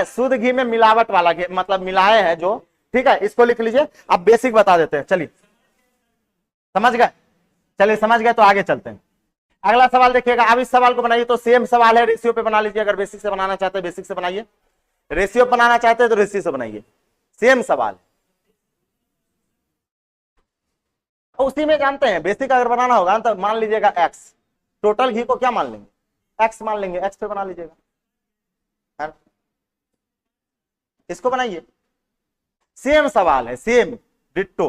शुद्ध घी में मिलावट वाला घी मतलब मिलाए हैं जो, ठीक है, इसको लिख लीजिए। अब बेसिक बता देते हैं, चलिए समझ गए, चलिए समझ गए तो आगे चलते हैं। अगला सवाल देखिएगा, अब इस सवाल को बनाइए, तो सेम सवाल है, रेशियो पे बना लीजिए, अगर बेसिक से बनाना चाहते हैं बेसिक से बनाइए, रेशियो बनाना चाहते हैं तो रेशियो से बनाइए, सेम सवाल। उसी में जानते हैं बेसिक अगर बनाना होगा तो मान लीजिएगा एक्स, टोटल घी को क्या मान लेंगे, एक्स मान लेंगे, एक्स पे बना लीजिएगा, इसको बनाइए। सेम सवाल है, सेम डिट्टो।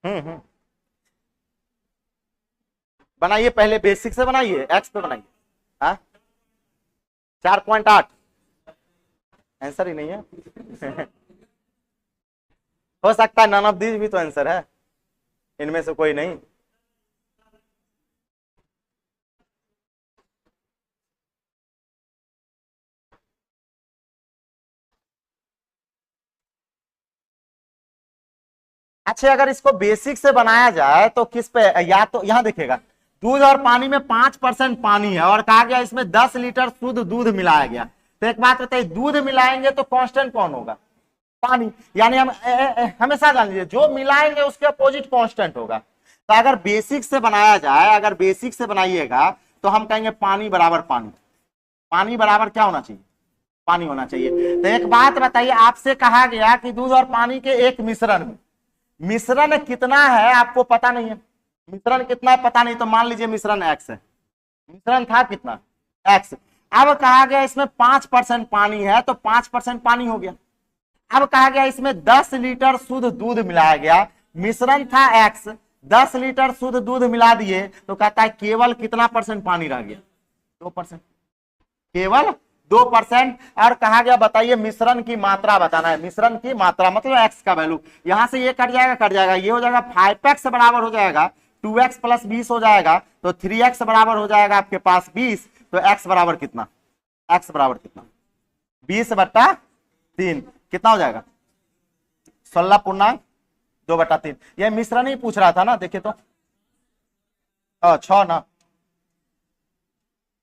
हम्म, बनाइए, पहले बेसिक से बनाइए, एक्स पे बनाइए। हाँ 4.8 आंसर ही नहीं है। हो सकता है नन ऑफ दीज भी तो आंसर है, इनमें से कोई नहीं। अच्छा, अगर इसको बेसिक से बनाया जाए तो किस पे, या तो यहां देखिएगा, दूध और पानी में 5% पानी है और कहा गया इसमें 10 लीटर शुद्ध दूध मिलाया गया। तो एक बात बताइए, दूध मिलाएंगे तो कांस्टेंट कौन होगा? पानी। यानी हम हमेशा जान लीजिए, जो मिलाएंगे उसके अपोजिट कांस्टेंट होगा। तो अगर बेसिक से बनाया जाए, अगर बेसिक से बनाइएगा तो हम कहेंगे पानी बराबर पानी। पानी बराबर क्या होना चाहिए? पानी होना चाहिए। तो एक बात बताइए, आपसे कहा गया कि दूध और पानी के एक मिश्रण में, मिश्रण कितना है आपको पता नहीं है, मिश्रण कितना है पता नहीं, तो मान लीजिए मिश्रण एक्स है, मिश्रण था कितना? एक्स। अब कहा गया इसमें 5% पानी है, तो 5% पानी हो गया। अब कहा गया इसमें 10 लीटर शुद्ध दूध मिलाया गया, मिश्रण था एक्स, 10 लीटर शुद्ध दूध मिला दिए, तो कहता है केवल कितना परसेंट पानी रह गया? 2%, केवल 2%। और कहा गया बताइए मिश्रण की मात्रा बताना है, मिश्रण की मात्रा मतलब एक्स का वैल्यू। यहां से ये कट जाएगा, कट जाएगा, ये हो जाएगा 5x बराबर हो जाएगा 2x प्लस 20 हो जाएगा, तो 3x बराबर हो जाएगा आपके पास 20। तो x बराबर कितना? x बराबर कितना? 20/3 कितना हो जाएगा? 16.2/3। यह मिश्रण ही पूछ रहा था ना, देखिए तो 6 ना,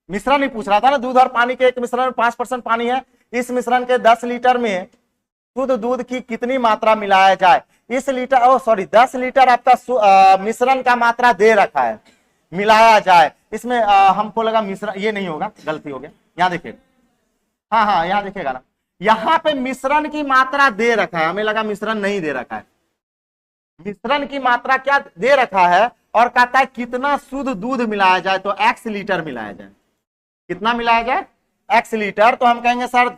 मिश्रण ही पूछ रहा था ना, दूध और पानी के एक मिश्रण में 5% पानी है, इस मिश्रण के 10 लीटर में शुद्ध दूध की कितनी मात्रा मिलाया जाए? इस लीटर, ओ सॉरी 10 लीटर आपका मिश्रण का मात्रा दे रखा है, मिलाया जाए। इसमें हमको लगा मिश्रण, ये नहीं होगा, गलती हो गया, यहाँ देखिएगा, हाँ हाँ यहाँ देखिएगा ना, यहाँ पे मिश्रण की मात्रा दे रखा है, हमें लगा मिश्रण नहीं दे रखा है। मिश्रण की मात्रा क्या दे रखा है और कहता है कितना शुद्ध दूध मिलाया जाए, तो x लीटर मिलाया जाए। कितना मिलाया जाए? x litre. तो हम कहेंगे सर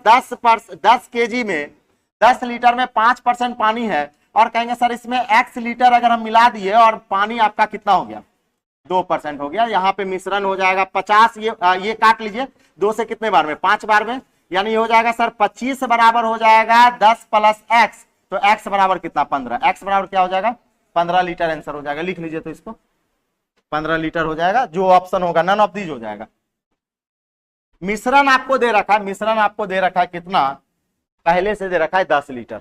10 केजी में, 10 लीटर में 5% पानी है, और कहेंगे सर इसमें x लीटर अगर हम मिला दिए और पानी आपका कितना हो गया? 2% हो गया। यहाँ पे मिश्रण हो जाएगा 50, ये काट लीजिए, 2 से कितने बार में? 5 बार में, यानी हो जाएगा सर 25 बराबर हो जाएगा 10 प्लस x, तो x बराबर कितना? 15। x बराबर क्या हो जाएगा? 15 लीटर आंसर हो जाएगा। लिख लीजिए तो इसको, 15 लीटर हो जाएगा, जो ऑप्शन होगा नन ऑफ दीज हो जाएगा। मिश्रण आपको दे रखा है, मिश्रण आपको दे रखा है कितना? पहले से दे रखा है 10 लीटर।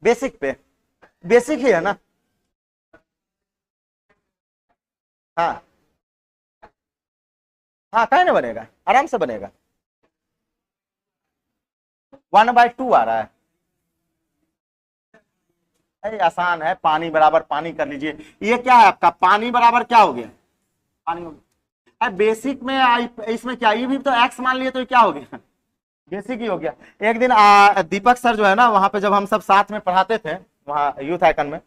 बेसिक पे, बेसिक ही है ना। हाँ हाँ, कहीं ना बनेगा, आराम से बनेगा। 1/2 आ रहा है, अरे आसान है, पानी बराबर पानी कर लीजिए। ये क्या है आपका? पानी बराबर क्या हो गया? पानी हो गया। बेसिक में इसमें क्या, ये भी तो एक्स मान लिए, तो क्या हो गया? बेसिक ही हो गया। एक दिन दीपक सर जो है ना, वहां पे जब हम सब साथ में पढ़ाते थे, वहाँ यूथ आइकन में,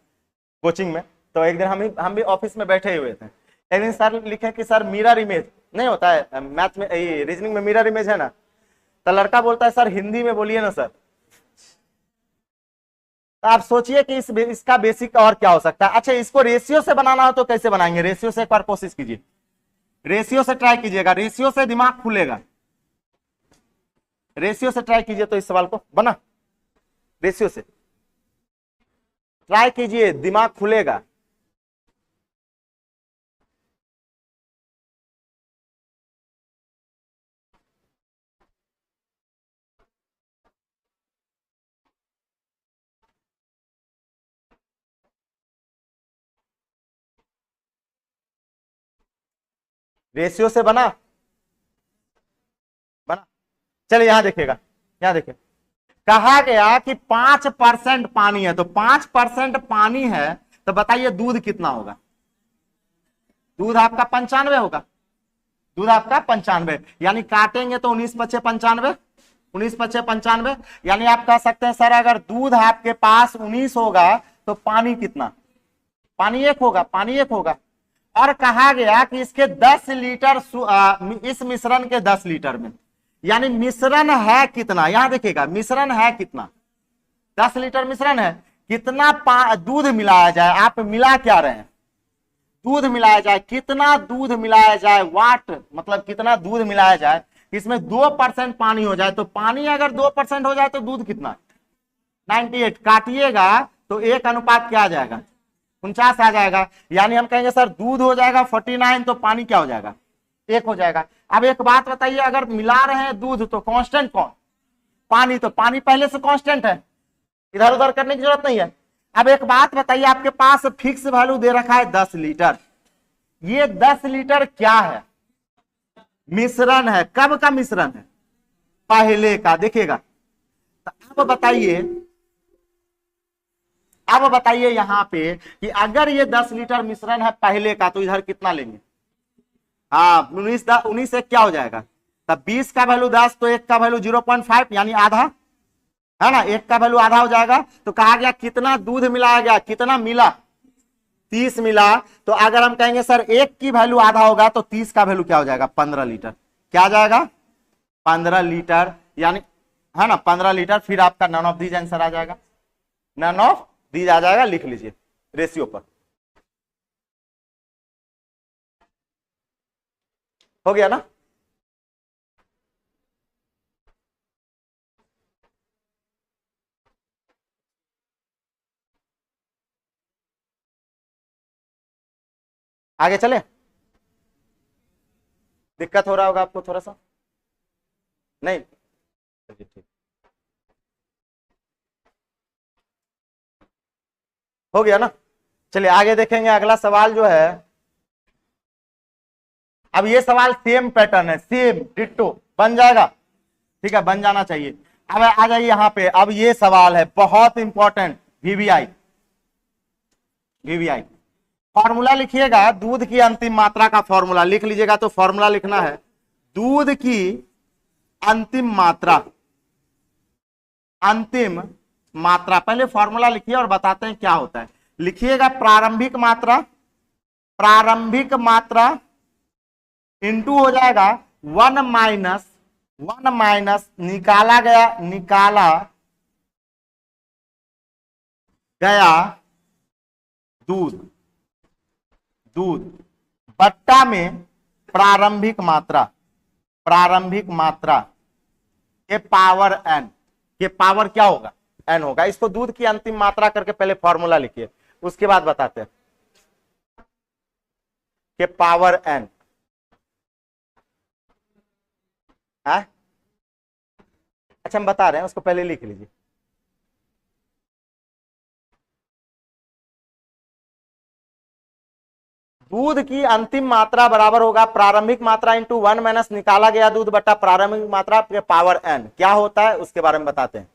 कोचिंग में, तो एक दिन हम भी ऑफिस में बैठे हुए थे। एक दिन सर लिखे कि सर मिरर इमेज नहीं होता है मैथ में, रीजनिंग में मिरर इमेज है ना, तो लड़का बोलता है सर हिंदी में बोलिए ना सर। तो आप सोचिए कि इसका बेसिक और क्या हो सकता है। अच्छा, इसको रेशियो से बनाना हो तो कैसे बनाएंगे? रेशियो से एक बार कोशिश कीजिए, रेशियो से ट्राई कीजिएगा, रेशियो से दिमाग खुलेगा, रेशियो से ट्राई कीजिए तो इस सवाल को बना, रेशियो से ट्राई कीजिए, दिमाग खुलेगा। रेशियो से बना, बना। चलिए यहां देखिएगा, यहां देखिए, कहा गया कि 5% पानी है, तो 5% पानी है, तो बताइए दूध कितना होगा? दूध आपका 95 होगा, दूध आपका 95, यानी काटेंगे तो 19 पचे 95, 19 पचे 95, यानी आप कह सकते हैं सर अगर दूध आपके पास 19 होगा तो पानी कितना? पानी 1 होगा, पानी 1 होगा। और कहा गया कि इसके 10 लीटर इस मिश्रण के 10 लीटर में, यानी मिश्रण है कितना? यहां देखिएगा मिश्रण है कितना, 10 लीटर मिश्रण है, कितना दूध मिलाया जाए? आप मिला क्या रहे हैं? दूध मिलाया जाए, कितना दूध मिलाया जाए? वाट मतलब कितना दूध मिलाया जाए इसमें 2% पानी हो जाए, तो पानी अगर 2% हो जाए तो दूध कितना? 98। काटिएगा तो 1 अनुपात क्या आ जाएगा? 49 आ जाएगा। यानी हम कहेंगे सर दूध हो जाएगा 49, तो पानी क्या हो जाएगा? 1 हो जाएगा। अब एक बात बताइए, अगर मिला रहे हैं दूध तो कांस्टेंट कौन? पानी। तो पानी पहले से कांस्टेंट है, इधर उधर करने की जरूरत नहीं है। अब एक बात बताइए, आपके पास फिक्स वैल्यू दे रखा है 10 लीटर, ये 10 लीटर क्या है? मिश्रण है। कब का मिश्रण है? पहले का। देखिएगा तो अब बताइए यहां पे कि अगर ये 10 लीटर मिश्रण है पहले का, तो इधर कितना लेंगे? हाँ 19 से क्या हो जाएगा? तब 20 का वैल्यू 10, तो 1 का वैल्यू 0.5, यानी आधा है ना, 1 का वैल्यू आधा हो जाएगा। तो कहा गया कितना दूध मिलाया गया, कितना मिला? 30 मिला। तो अगर हम कहेंगे सर 1 की वैल्यू आधा होगा तो 30 का वैल्यू क्या हो जाएगा? 15 लीटर। क्या आ जाएगा? 15 लीटर, यानी है ना 15 लीटर। फिर आपका नन ऑफ दीज आंसर आ जाएगा, नन ऑफ दीज आ जाएगा, लिख लीजिए रेशियो पर। हो गया ना? आगे चले? दिक्कत हो रहा होगा आपको थोड़ा सा? नहीं? ठीक, हो गया ना? चलिए आगे देखेंगे। अगला सवाल जो है, अब ये सवाल सेम पैटर्न है, सेम डिट्टो बन जाएगा, ठीक है, बन जाना चाहिए। अब आ जाइए यहां पे। अब ये सवाल है बहुत इंपॉर्टेंट, वीवीआई। वीवीआई फॉर्मूला लिखिएगा, दूध की अंतिम मात्रा का फॉर्मूला लिख लीजिएगा। तो फॉर्मूला लिखना है दूध की अंतिम मात्रा, अंतिम मात्रा। पहले फॉर्मूला लिखिए और बताते हैं क्या होता है। लिखिएगा प्रारंभिक मात्रा, प्रारंभिक मात्रा इंटू हो जाएगा 1 माइनस निकाला गया दूध, दूध बट्टा में प्रारंभिक मात्रा, प्रारंभिक मात्रा के पावर n, के पावर क्या होगा? n होगा। इसको दूध की अंतिम मात्रा करके पहले फॉर्मूला लिखिए, उसके बाद बताते हैं। के पावर n है, अच्छा हम बता रहे हैं, उसको पहले लिख लीजिए। दूध की अंतिम मात्रा बराबर होगा प्रारंभिक मात्रा इंटू 1 माइनस निकाला गया दूध बटा प्रारंभिक मात्रा के पावर n। क्या होता है उसके बारे में बताते हैं।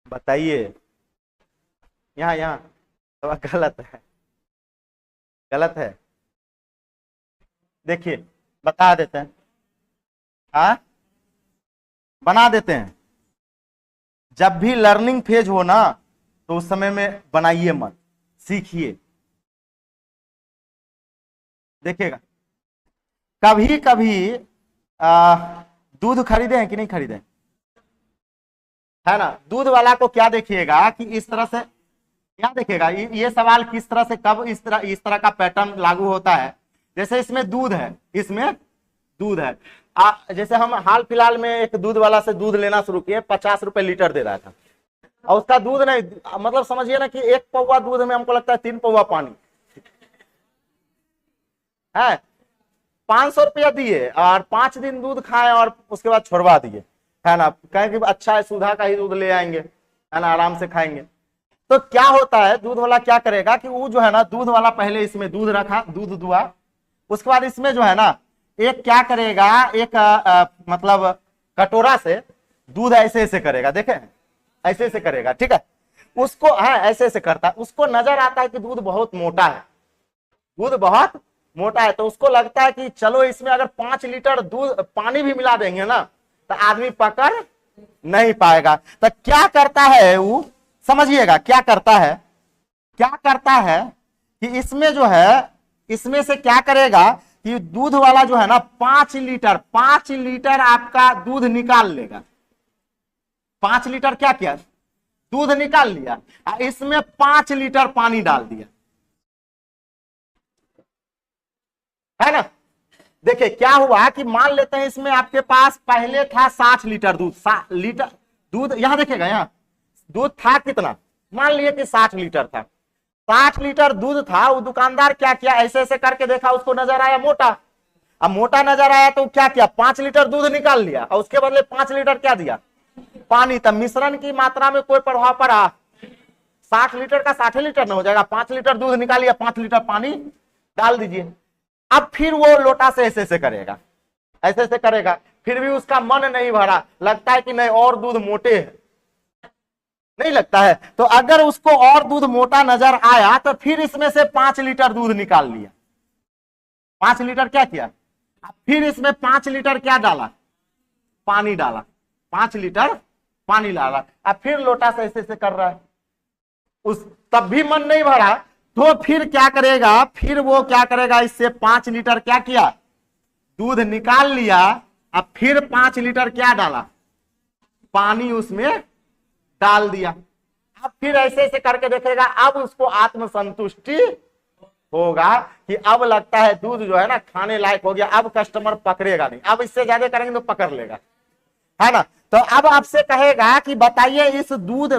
बताइए। यहां यहां तो गलत है, गलत है। देखिए बता देते हैं, हाँ बना देते हैं। जब भी लर्निंग फेज हो ना तो उस समय में बनाइए मत, सीखिए। देखिएगा कभी कभी दूध खरीदे हैं कि नहीं खरीदे, है ना। दूध वाला को क्या देखिएगा कि इस तरह से, क्या देखिएगा ये सवाल किस तरह से, कब इस तरह का पैटर्न लागू होता है। जैसे इसमें दूध है, इसमें दूध है। जैसे हम हाल फिलहाल में एक दूध वाला से दूध लेना शुरू किए, 50 रुपए लीटर दे रहा था, और उसका दूध नहीं, मतलब समझिए ना कि 1 पौवा दूध में हमको लगता है 3 पौवा पानी है। 500 रुपया दिए और 5 दिन दूध खाए और उसके बाद छोड़वा दिए, है ना। कहें कि अच्छा है सुधा का ही दूध ले आएंगे, है ना, आराम से खाएंगे। तो क्या होता है, दूध वाला क्या करेगा कि वो जो है ना, दूध वाला पहले इसमें दूध रखा, दूध दुआ, उसके बाद इसमें जो है ना एक क्या करेगा, एक मतलब कटोरा से दूध ऐसे ऐसे करेगा, देखे ऐसे ऐसे करेगा, ठीक है, उसको हाँ ऐसे ऐसे करता है, उसको नजर आता है कि दूध बहुत मोटा है, दूध बहुत मोटा है, तो उसको लगता है कि चलो इसमें अगर 5 लीटर दूध पानी भी मिला देंगे ना तो आदमी पकड़ नहीं पाएगा। तो क्या करता है वो, समझिएगा क्या करता है, क्या करता है कि इसमें जो है, इसमें से क्या करेगा कि दूध वाला जो है ना 5 लीटर आपका दूध निकाल लेगा। 5 लीटर क्या किया, दूध निकाल लिया, इसमें 5 लीटर पानी डाल दिया, है ना। देखिए क्या हुआ कि मान लेते हैं इसमें आपके पास पहले था 60 लीटर दूध, 60 लीटर दूध, यहां देखिएगा, यहां दूध था कितना, मान लिए कि 60 लीटर था, 60 लीटर दूध था, वो दुकानदार क्या किया, ऐसे ऐसे करके देखा, उसको नजर आया मोटा, अब मोटा नजर आया तो क्या किया, 5 लीटर दूध निकाल लिया और उसके बदले 5 लीटर क्या दिया, पानी। तब मिश्रण की मात्रा में कोई प्रभाव पड़ा, 60 लीटर का 60 लीटर न हो जाएगा, 5 लीटर दूध निकालिए, 5 लीटर पानी डाल दीजिए। अब फिर वो लोटा से ऐसे ऐसे करेगा, ऐसे ऐसे करेगा, फिर भी उसका मन नहीं भरा, लगता है कि नहीं और दूध मोटे है, नहीं लगता है, तो अगर उसको और दूध मोटा नजर आया तो फिर इसमें से 5 लीटर दूध निकाल लिया, 5 लीटर क्या किया, फिर इसमें 5 लीटर क्या डाला, पानी डाला, 5 लीटर पानी डाला, अब फिर लोटा से ऐसे ऐसे कर रहा है, उस तब भी मन नहीं भरा, तो फिर क्या करेगा, फिर वो क्या करेगा, इससे 5 लीटर क्या किया, दूध निकाल लिया, अब फिर 5 लीटर क्या डाला, पानी उसमें डाल दिया, अब फिर ऐसे ऐसे करके देखेगा, अब उसको आत्मसंतुष्टि होगा कि अब लगता है दूध जो है ना खाने लायक हो गया, अब कस्टमर पकड़ेगा नहीं, अब इससे ज्यादा करेंगे तो पकड़ लेगा, है ना। तो अब आपसे कहेगा कि बताइए इस दूध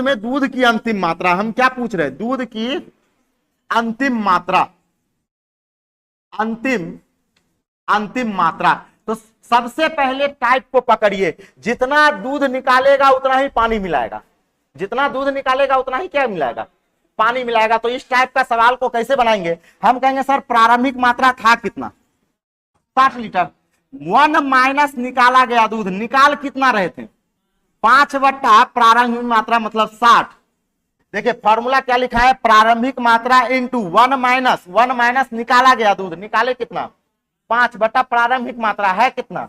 में दूध की अंतिम मात्रा, हम क्या पूछ रहे हैं, दूध की अंतिम मात्रा, अंतिम मात्रा। तो सबसे पहले टाइप को पकड़िए, जितना दूध निकालेगा उतना ही पानी मिलाएगा, जितना दूध निकालेगा उतना ही क्या मिलाएगा, पानी मिलाएगा। तो इस टाइप का सवाल को कैसे बनाएंगे, हम कहेंगे सर प्रारंभिक मात्रा था कितना, 60 लीटर, 1 माइनस निकाला गया दूध, निकाल कितना रहे थे, 5 बट्टा प्रारंभिक मात्रा मतलब 60। देखिए फॉर्मूला क्या लिखा है, प्रारंभिक मात्रा इंटू 1 माइनस निकाला गया दूध, निकाले कितना 5 बट्टा प्रारंभिक मात्रा है कितना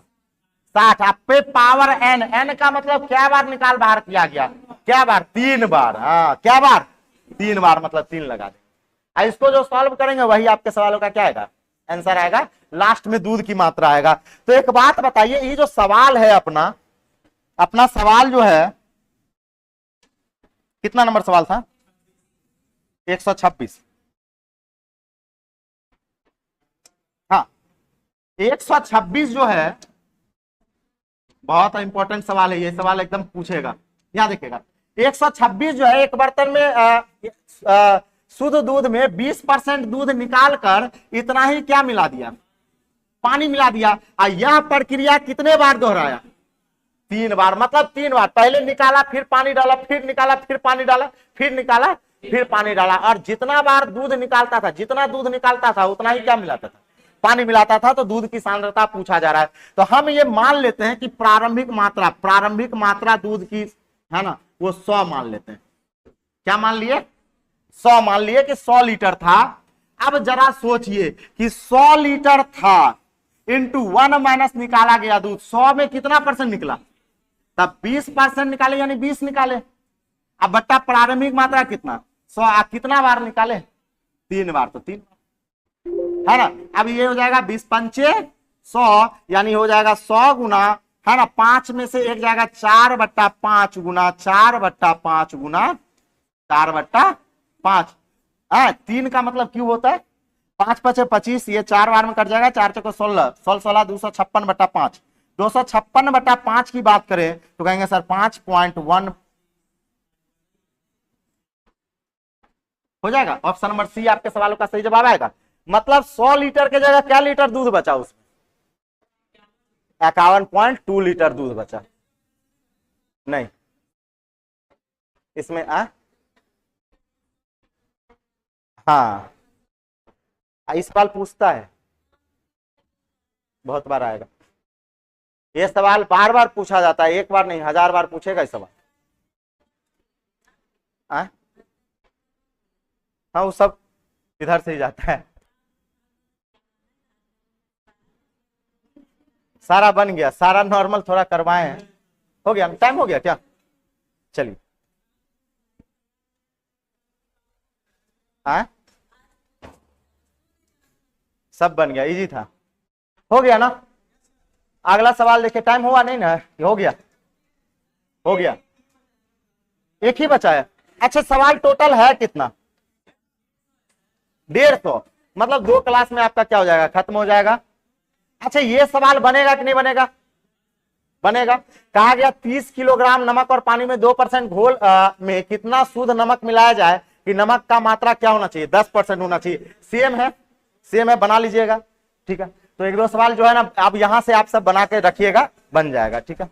60, आप पे पावर एन, एन का मतलब क्या बार निकाल बाहर किया गया, क्या बार, 3 बार, हाँ क्या बार, 3 बार, मतलब 3 लगा दें। इसको जो सॉल्व करेंगे वही आपके सवालों का क्या आएगा, आंसर आएगा, लास्ट में दूध की मात्रा आएगा। तो एक बात बताइए, ये जो सवाल है अपना सवाल जो है कितना नंबर सवाल था, 126, हाँ 126 जो है बहुत इंपॉर्टेंट सवाल है, ये सवाल एकदम पूछेगा, यहां देखिएगा 126 जो है, एक बर्तन में शुद्ध दूध में 20% दूध निकालकर इतना ही क्या मिला दिया, पानी मिला दिया, और यह प्रक्रिया कितने बार दोहराया, 3 बार, मतलब 3 बार, पहले निकाला फिर पानी डाला, फिर निकाला फिर पानी डाला, फिर निकाला फिर पानी डाला, और जितना बार दूध निकालता था, जितना दूध निकालता था उतना ही क्या मिलाता था, पानी मिलाता था। तो दूध की सांद्रता पूछा जा रहा है, तो हम ये मान लेते हैं कि प्रारंभिक मात्रा दूध की है ना वो 100 मान लेते हैं, क्या मान लिए, 100 मान लिए कि 100 लीटर था। अब जरा सोचिए कि 100 लीटर था इंटू 1 माइनस निकाला गया दूध, 100 में कितना परसेंट निकला, तब 20% निकाले, यानी 20 निकाले, अब बट्टा प्रारंभिक मात्रा कितना 100, आप कितना बार निकाले, 3 बार, तो 3 है ना। अब ये हो जाएगा 20 पंचे 100, यानी हो जाएगा 100 गुना, है ना, 5 में से एक जाएगा 4/5 गुना 4/5 गुना 4/5, 3 का मतलब क्यों होता है, 5 पचे 25, ये 4 बार में कट जाएगा, 4 चौको 16, 16 256/5, 256/5 की बात करें तो कहेंगे सर 5.1 हो जाएगा। ऑप्शन नंबर सी आपके सवालों का सही जवाब आएगा, मतलब 100 लीटर के जगह क्या लीटर दूध बचा, उसमें 51.2 लीटर दूध बचा, नहीं इसमें हाँ इस सवाल पूछता है, बहुत बार आएगा ये सवाल, बार बार पूछा जाता है, एक बार नहीं 1000 बार पूछेगा ये सवाल। हाँ वो सब इधर से ही जाता है। सारा बन गया, सारा नॉर्मल थोड़ा करवाए हैं। हो गया, टाइम हो गया क्या? चलिए। हाँ सब बन गया, इजी था। हो गया ना? अगला सवाल देखिए, टाइम हुआ नहीं ना? हो गया, हो गया, एक ही बचा है। अच्छा सवाल टोटल है कितना? 150। मतलब 2 क्लास में आपका क्या हो जाएगा, खत्म हो जाएगा। अच्छा ये सवाल बनेगा कि नहीं बनेगा? बनेगा। कहा गया 30 किलोग्राम नमक और पानी में 2% घोल में कितना शुद्ध नमक मिलाया जाए कि नमक का मात्रा क्या होना चाहिए? 10% होना चाहिए। सेम है, सेम है, बना लीजिएगा। ठीक है, तो 1-2 सवाल जो है ना अब यहां से आप सब बना के रखिएगा, बन जाएगा। ठीक है।